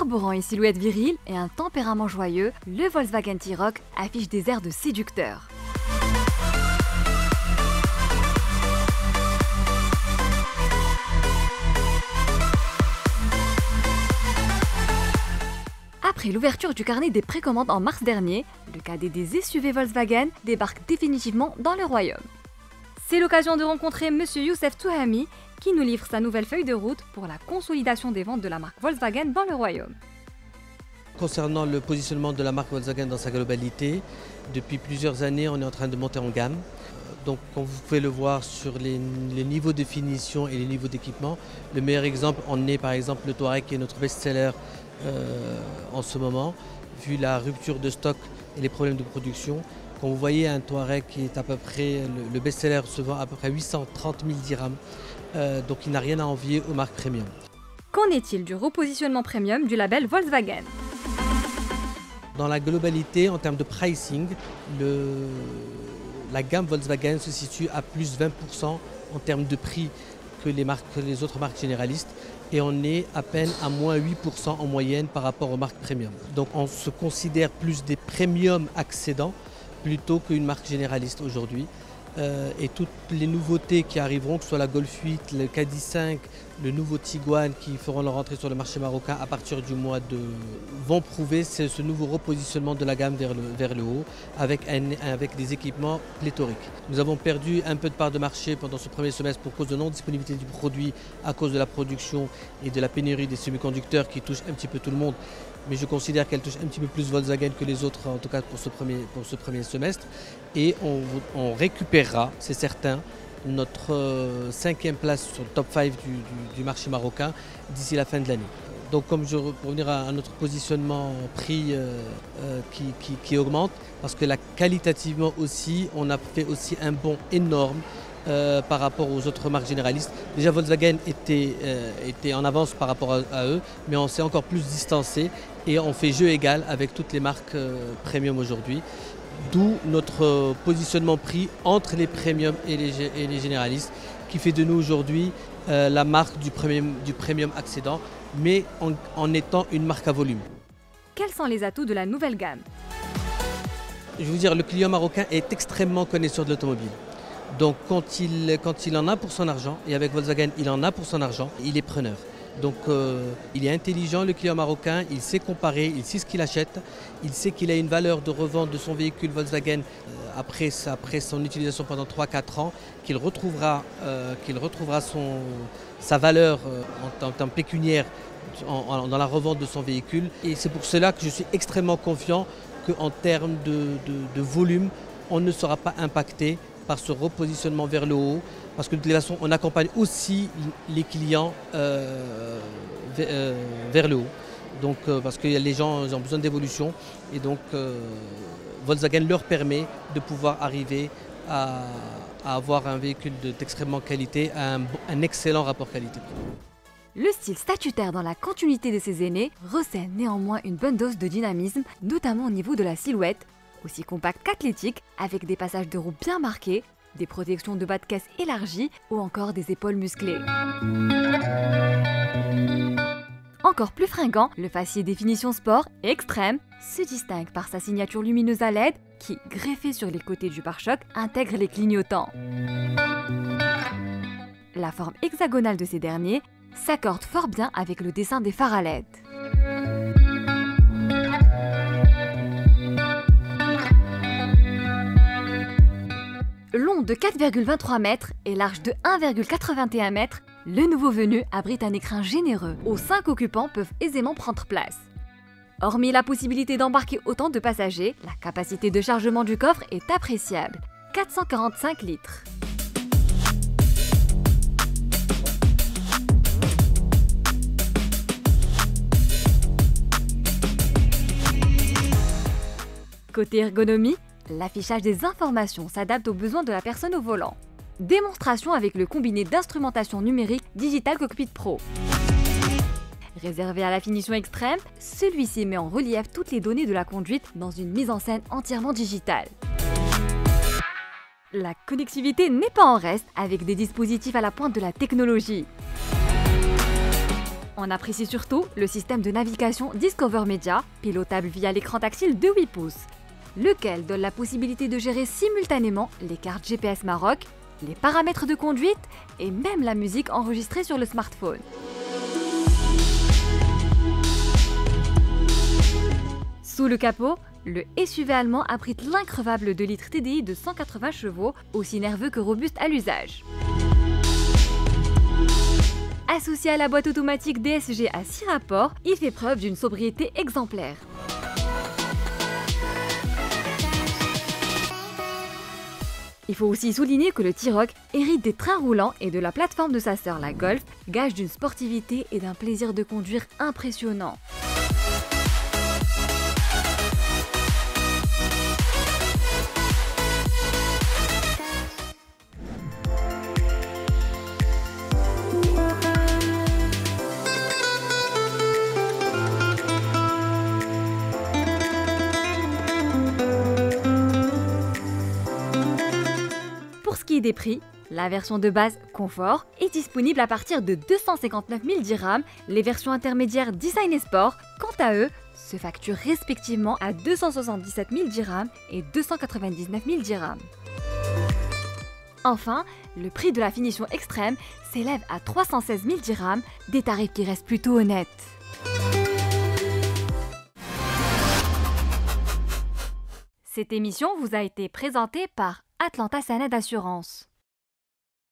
Arborant une silhouette virile et un tempérament joyeux, le Volkswagen T-Roc affiche des airs de séducteur. Après l'ouverture du carnet des précommandes en mars dernier, le cadet des SUV Volkswagen débarque définitivement dans le royaume. C'est l'occasion de rencontrer Monsieur Youssef Touhami qui nous livre sa nouvelle feuille de route pour la consolidation des ventes de la marque Volkswagen dans le royaume. Concernant le positionnement de la marque Volkswagen dans sa globalité, depuis plusieurs années, on est en train de monter en gamme. Donc, comme vous pouvez le voir sur les niveaux de finition et les niveaux d'équipement, le meilleur exemple en est par exemple le Touareg qui est notre best-seller en ce moment, vu la rupture de stock et les problèmes de production. Quand vous voyez un Touareg qui est à peu près, le best-seller se vend à peu près 830 000 dirhams, donc il n'a rien à envier aux marques premium. Qu'en est-il du repositionnement premium du label Volkswagen? Dans la globalité, en termes de pricing, la gamme Volkswagen se situe à plus 20% en termes de prix que les autres marques généralistes. Et on est à peine à moins 8% en moyenne par rapport aux marques premium. Donc on se considère plus des premium accédants plutôt qu'une marque généraliste aujourd'hui. Et toutes les nouveautés qui arriveront, que ce soit la Golf 8, le Caddy 5, le nouveau Tiguan qui feront leur entrée sur le marché marocain à partir du mois de... vont prouver ce nouveau repositionnement de la gamme vers le haut avec des équipements pléthoriques. Nous avons perdu un peu de part de marché pendant ce premier semestre pour cause de non-disponibilité du produit, à cause de la production et de la pénurie des semi-conducteurs qui touchent un petit peu tout le monde. Mais je considère qu'elle touche un petit peu plus Volkswagen que les autres, en tout cas pour ce premier semestre. Et on récupérera, c'est certain, notre 5e place sur le top 5 du marché marocain d'ici la fin de l'année. Donc pour revenir à notre positionnement prix qui augmente, parce que qualitativement aussi, on a fait aussi un bond énorme par rapport aux autres marques généralistes. Déjà Volkswagen était en avance par rapport à eux, mais on s'est encore plus distancé et on fait jeu égal avec toutes les marques premium aujourd'hui. D'où notre positionnement prix entre les premium et les généralistes, qui fait de nous aujourd'hui la marque du premium accédant, mais en étant une marque à volume. Quels sont les atouts de la nouvelle gamme? Je veux dire, le client marocain est extrêmement connaisseur de l'automobile. Donc quand il en a pour son argent, et avec Volkswagen il en a pour son argent, il est preneur. Donc il est intelligent, le client marocain, il sait comparer, il sait ce qu'il achète, il sait qu'il a une valeur de revente de son véhicule Volkswagen après son utilisation pendant 3-4 ans, qu'il retrouvera sa valeur en termes pécuniaires dans la revente de son véhicule. Et c'est pour cela que je suis extrêmement confiant qu'en termes de volume, on ne sera pas impacté par ce repositionnement vers le haut, parce que de toute façon, on accompagne aussi les clients vers le haut. Donc, parce que les gens ont besoin d'évolution, et donc Volkswagen leur permet de pouvoir arriver à avoir un véhicule d'extrêmement qualité, à un excellent rapport qualité-prix. Le style statutaire dans la continuité de ses aînés recèle néanmoins une bonne dose de dynamisme, notamment au niveau de la silhouette, aussi compacte qu'athlétique, avec des passages de roues bien marqués, des protections de bas de caisse élargies ou encore des épaules musclées. Encore plus fringant, le faciès définition sport extrême se distingue par sa signature lumineuse à LED qui, greffée sur les côtés du pare-choc, intègre les clignotants. La forme hexagonale de ces derniers s'accorde fort bien avec le dessin des phares à LED. Long de 4,23 mètres et large de 1,81 mètres, le nouveau venu abrite un écrin généreux où 5 occupants peuvent aisément prendre place. Hormis la possibilité d'embarquer autant de passagers, la capacité de chargement du coffre est appréciable, 445 litres. Côté ergonomie, l'affichage des informations s'adapte aux besoins de la personne au volant. Démonstration avec le combiné d'instrumentation numérique Digital Cockpit Pro. Réservé à la finition extrême, celui-ci met en relief toutes les données de la conduite dans une mise en scène entièrement digitale. La connectivité n'est pas en reste avec des dispositifs à la pointe de la technologie. On apprécie surtout le système de navigation Discover Media, pilotable via l'écran tactile de 8 pouces, lequel donne la possibilité de gérer simultanément les cartes GPS Maroc, les paramètres de conduite et même la musique enregistrée sur le smartphone. Sous le capot, le SUV allemand abrite l'increvable 2 litres TDI de 180 chevaux, aussi nerveux que robuste à l'usage. Associé à la boîte automatique DSG à 6 rapports, il fait preuve d'une sobriété exemplaire. Il faut aussi souligner que le T-Roc hérite des trains roulants et de la plateforme de sa sœur la Golf, gage d'une sportivité et d'un plaisir de conduire impressionnant. Pour ce qui est des prix, la version de base Confort est disponible à partir de 259 000 dirhams. Les versions intermédiaires Design et Sport, quant à eux, se facturent respectivement à 277 000 dirhams et 299 000 dirhams. Enfin, le prix de la finition extrême s'élève à 316 000 dirhams, des tarifs qui restent plutôt honnêtes. Cette émission vous a été présentée par Atlanta Sanad Assurance.